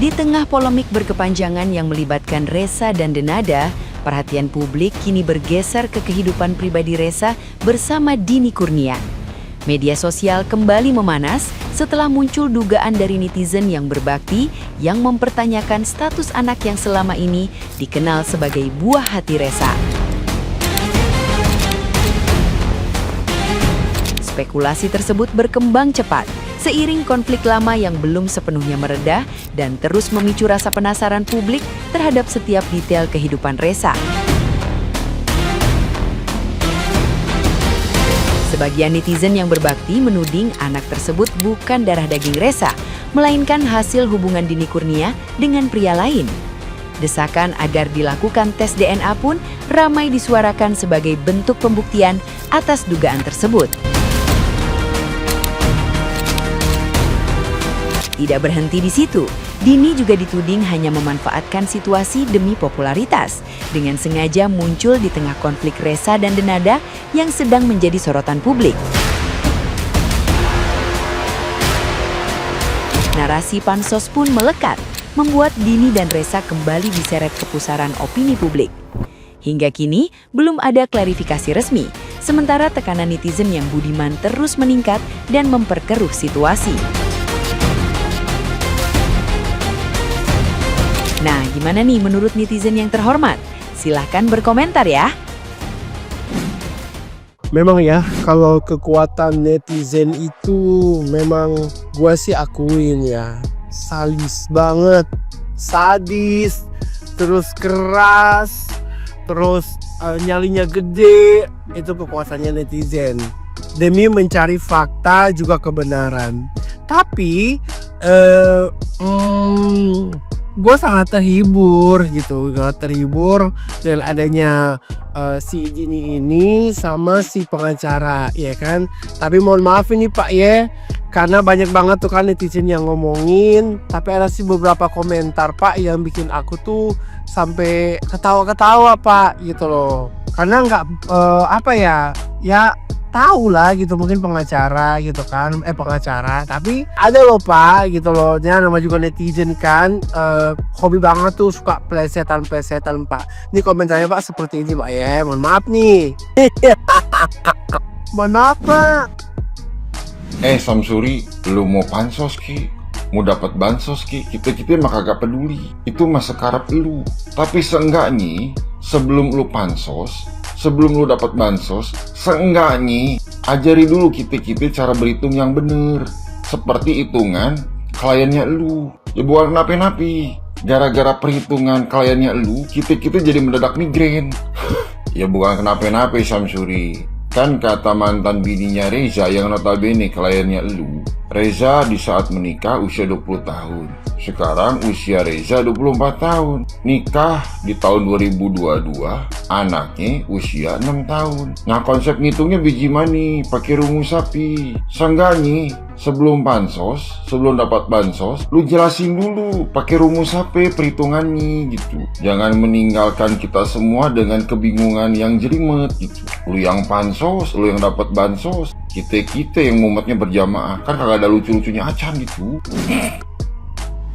Di tengah polemik berkepanjangan yang melibatkan Reza dan Denada, perhatian publik kini bergeser ke kehidupan pribadi Reza bersama Dini Kurnia. Media sosial kembali memanas setelah muncul dugaan dari netizen yang berbakti yang mempertanyakan status anak yang selama ini dikenal sebagai buah hati Reza. Spekulasi tersebut berkembang cepat seiring konflik lama yang belum sepenuhnya mereda dan terus memicu rasa penasaran publik terhadap setiap detail kehidupan Reza. Sebagian netizen yang berbakti menuding anak tersebut bukan darah daging Reza, melainkan hasil hubungan Dini Kurnia dengan pria lain. Desakan agar dilakukan tes DNA pun ramai disuarakan sebagai bentuk pembuktian atas dugaan tersebut. Tidak berhenti di situ, Dini juga dituding hanya memanfaatkan situasi demi popularitas, dengan sengaja muncul di tengah konflik Reza dan Denada yang sedang menjadi sorotan publik. Narasi pansos pun melekat, membuat Dini dan Reza kembali diseret ke pusaran opini publik. Hingga kini, belum ada klarifikasi resmi, sementara tekanan netizen yang budiman terus meningkat dan memperkeruh situasi. Nah, gimana nih menurut netizen yang terhormat? Silahkan berkomentar ya. Memang ya, kalau kekuatan netizen itu memang gua sih akuin ya, sadis banget, sadis, terus keras, terus nyalinya gede, itu kekuasaannya netizen. Demi mencari fakta juga kebenaran. Tapi gue sangat terhibur gitu, dengan adanya si Dini ini sama si pengacara, ya kan. Tapi mohon maaf ini Pak ya, karena banyak banget tuh kan netizen yang ngomongin, tapi ada sih beberapa komentar Pak yang bikin aku tuh sampai ketawa-ketawa Pak gitu loh. Karena nggak ya tahu lah gitu, mungkin pengacara gitu kan, pengacara, tapi ada loh Pak gitu loh, ya nama juga netizen kan, hobi banget tuh suka plesetan Pak. Ini komentarnya Pak seperti ini Pak ya, mohon maaf nih. Mohon maaf Pak. Samsuri, lu mau pansos ki? Mau dapat bansos ki? Kita mah kagak peduli. Itu mah sekarap lu. Tapi seenggaknya sebelum lu pansos, sebelum lu dapat bansos, seenggaknya ajari dulu kita cara berhitung yang bener. Seperti hitungan kliennya lu. Ya bukan napi-napi. Gara-gara perhitungan kliennya lu, kita jadi mendadak migrain. Ya bukan kenapa-napa Samsuri. Kan kata mantan bininya Reza yang notabene kliennya lu, Reza di saat menikah usia 20 tahun. Sekarang usia Reza 24 tahun. Nikah di tahun 2022, anaknya usia 6 tahun. Nah konsep ngitungnya biji mani, pakai rumus sapi. Seenggaknya sebelum pansos, sebelum dapat bansos, lu jelasin dulu pakai rumus HP perhitungannya gitu. Jangan meninggalkan kita semua dengan kebingungan yang jelimet gitu. Lu yang pansos, lu yang dapat bansos, kita yang mumetnya berjamaah, kan kagak ada lucu-lucunya acan gitu.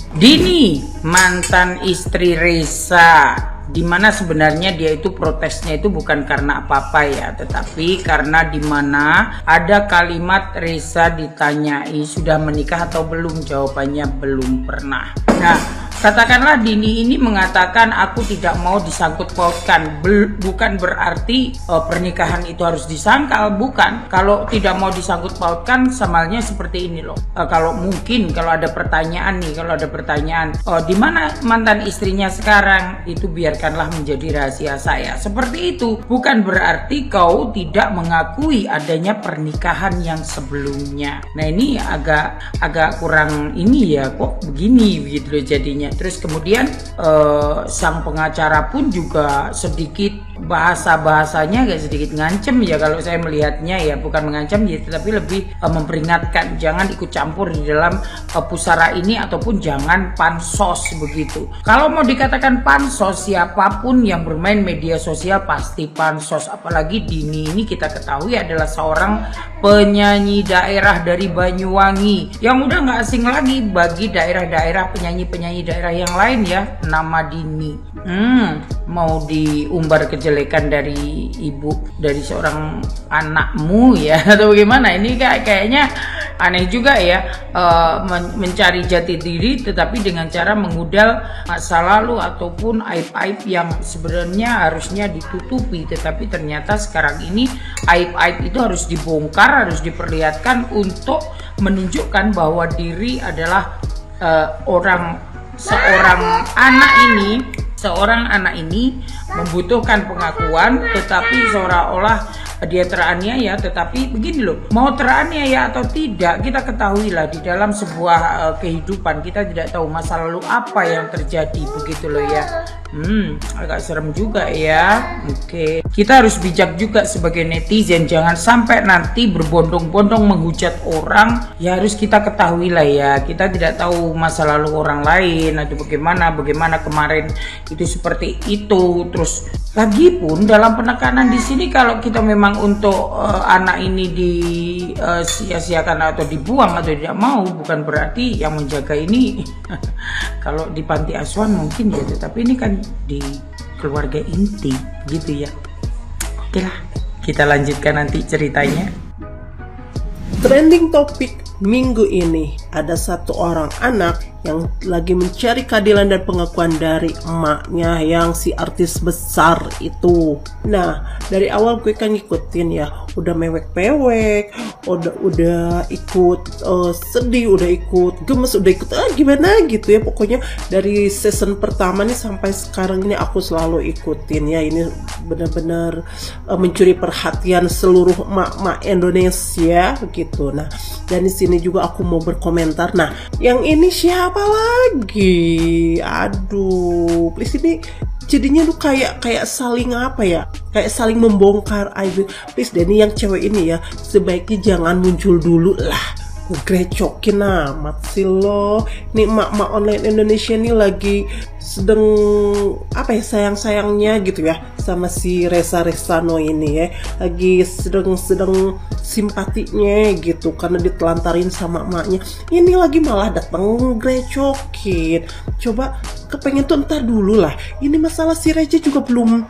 Dini, mantan istri Reza, dimana sebenarnya dia itu protesnya itu bukan karena apa-apa ya, tetapi karena dimana ada kalimat Reza ditanyai sudah menikah atau belum, jawabannya belum pernah. Nah, katakanlah Dini ini mengatakan aku tidak mau disangkut pautkan, bukan berarti pernikahan itu harus disangkal, bukan. Kalau tidak mau disangkut pautkan samalnya seperti ini loh. Kalau ada pertanyaan di mana mantan istrinya sekarang, itu biarkanlah menjadi rahasia saya. Seperti itu, bukan berarti kau tidak mengakui adanya pernikahan yang sebelumnya. Nah ini agak kurang ini ya, kok begini begitu loh jadinya. Terus kemudian sang pengacara pun juga sedikit bahasanya agak sedikit ngancem ya kalau saya melihatnya ya, bukan mengancam ya, tetapi lebih memperingatkan jangan ikut campur di dalam pusara ini ataupun jangan pansos begitu. Kalau mau dikatakan pansos, siapapun yang bermain media sosial pasti pansos, apalagi Dini ini kita ketahui adalah seorang penyanyi daerah dari Banyuwangi yang udah nggak asing lagi bagi daerah-daerah penyanyi-penyanyi daerah yang lain ya, nama Dini. Mau diumbar kejelekan dari ibu, dari seorang anakmu ya atau bagaimana? Ini kayaknya aneh juga ya, mencari jati diri tetapi dengan cara mengudal masa lalu ataupun aib-aib yang sebenarnya harusnya ditutupi, tetapi ternyata sekarang ini aib-aib itu harus dibongkar, harus diperlihatkan untuk menunjukkan bahwa diri adalah seorang anak ini membutuhkan pengakuan, tetapi seolah-olah dia teraniaya. Tetapi begini loh, mau teraniaya atau tidak, kita ketahuilah di dalam sebuah kehidupan kita tidak tahu masa lalu apa yang terjadi, begitu loh ya. Agak serem juga ya. Oke, kita harus bijak juga sebagai netizen, jangan sampai nanti berbondong-bondong menghujat orang. Ya harus kita ketahui lah ya, kita tidak tahu masa lalu orang lain atau bagaimana kemarin itu seperti itu. Terus lagi pun dalam penekanan di sini, kalau kita memang untuk anak ini disia-siakan atau dibuang atau tidak mau, bukan berarti yang menjaga ini kalau di panti asuhan mungkin ya, tetapi ini kan di keluarga inti gitu ya. Oke lah, kita lanjutkan nanti ceritanya. Trending topik minggu ini, ada satu orang anak yang lagi mencari keadilan dan pengakuan dari emaknya yang si artis besar itu. Nah, dari awal gue kan ngikutin ya, udah mewek-pewek, udah ikut sedih, udah ikut gemes, udah ikut gimana gitu ya. Pokoknya dari season pertama nih sampai sekarang ini aku selalu ikutin ya. Ini benar-benar mencuri perhatian seluruh emak-emak Indonesia gitu. Nah, dan di sini juga aku mau berkomentar. Nah, yang ini siapa lagi? Aduh, please, ini jadinya tuh kayak saling apa ya? Kayak saling membongkar aib. Please deh, ini yang cewek ini ya, sebaiknya jangan muncul dulu lah. Grecokin amat sih lo. Nih emak-emak online Indonesia nih lagi sedang apa ya, sayang-sayangnya gitu ya sama si Ressa Resano ini ya. Lagi sedang simpatinya gitu karena ditelantarin sama emaknya. Ini lagi malah datang grecokin. Coba kepengen tuh ntar dulu lah. Ini masalah si Reja juga belum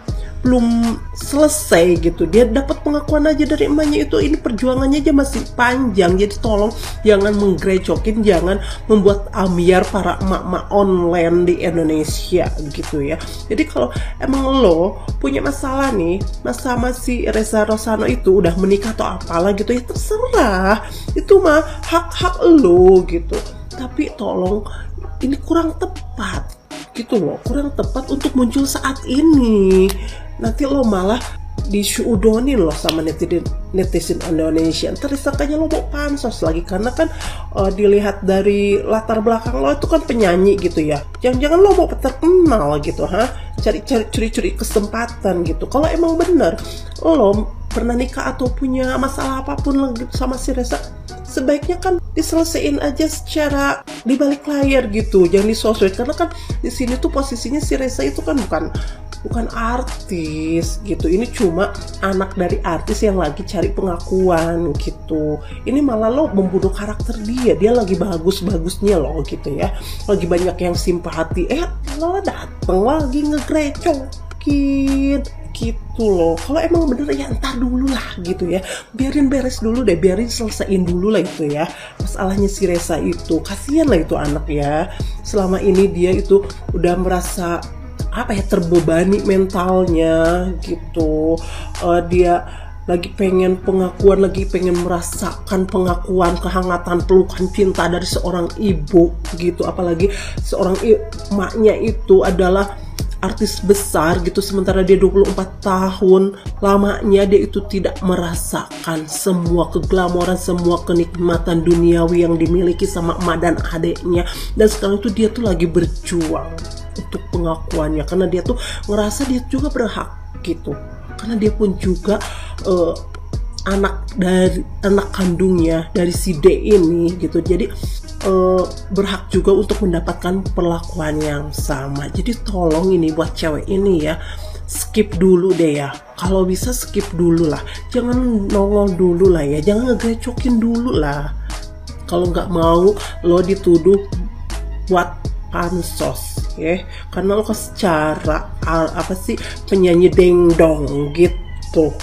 selesai gitu. Dia dapat pengakuan aja dari emaknya itu, ini perjuangannya aja masih panjang. Jadi tolong jangan menggrecokin, jangan membuat ambiar para emak-emak online di Indonesia gitu ya. Jadi kalau emang lo punya masalah nih sama si Ressa Resano itu, udah menikah atau apalah gitu ya, terserah, itu mah hak lo gitu. Tapi tolong, ini kurang tepat gitu loh, kurang tepat untuk muncul saat ini. Nanti lo malah disuudonin loh sama netizen Indonesia. Ntar disangkanya lo mau pansos lagi, karena kan dilihat dari latar belakang lo itu kan penyanyi gitu ya. Jangan-jangan lo mau terkenal gitu, cari kesempatan gitu. Kalau emang bener lo pernah nikah atau punya masalah apapun lagi sama si Ressa, sebaiknya kan diselesaikan aja secara di balik layar gitu, jangan di sosmed. Karena kan di sini tuh posisinya si Ressa itu kan bukan artis gitu. Ini cuma anak dari artis yang lagi cari pengakuan gitu. Ini malah lo membunuh karakter dia lagi bagus-bagusnya lo gitu ya. Lagi banyak yang simpati, lo dateng lagi ngegrecokin gitu loh. Kalau emang bener ya entar dulu lah gitu ya, biarin beres dulu deh, biarin selesaiin dulu lah itu ya masalahnya si Ressa itu. Kasian lah itu anak ya, selama ini dia itu udah merasa apa ya, terbebani mentalnya gitu. Dia lagi pengen pengakuan, lagi pengen merasakan pengakuan, kehangatan, pelukan cinta dari seorang ibu gitu. Apalagi seorang emaknya itu adalah artis besar gitu, sementara dia 24 tahun lamanya dia itu tidak merasakan semua keglamoran, semua kenikmatan duniawi yang dimiliki sama emak dan adeknya. Dan sekarang itu dia tuh lagi berjuang untuk pengakuannya, karena dia tuh ngerasa dia juga berhak gitu, karena dia pun juga anak kandungnya dari si D ini gitu. Jadi berhak juga untuk mendapatkan perlakuan yang sama. Jadi tolong ini buat cewek ini ya, skip dulu deh ya. Kalau bisa skip dulu lah, jangan nongol dulu lah ya, jangan ngegecokin dulu lah. Kalau nggak mau lo dituduh buat pansos ya, karena lo secara apa sih penyanyi dengdong gitu.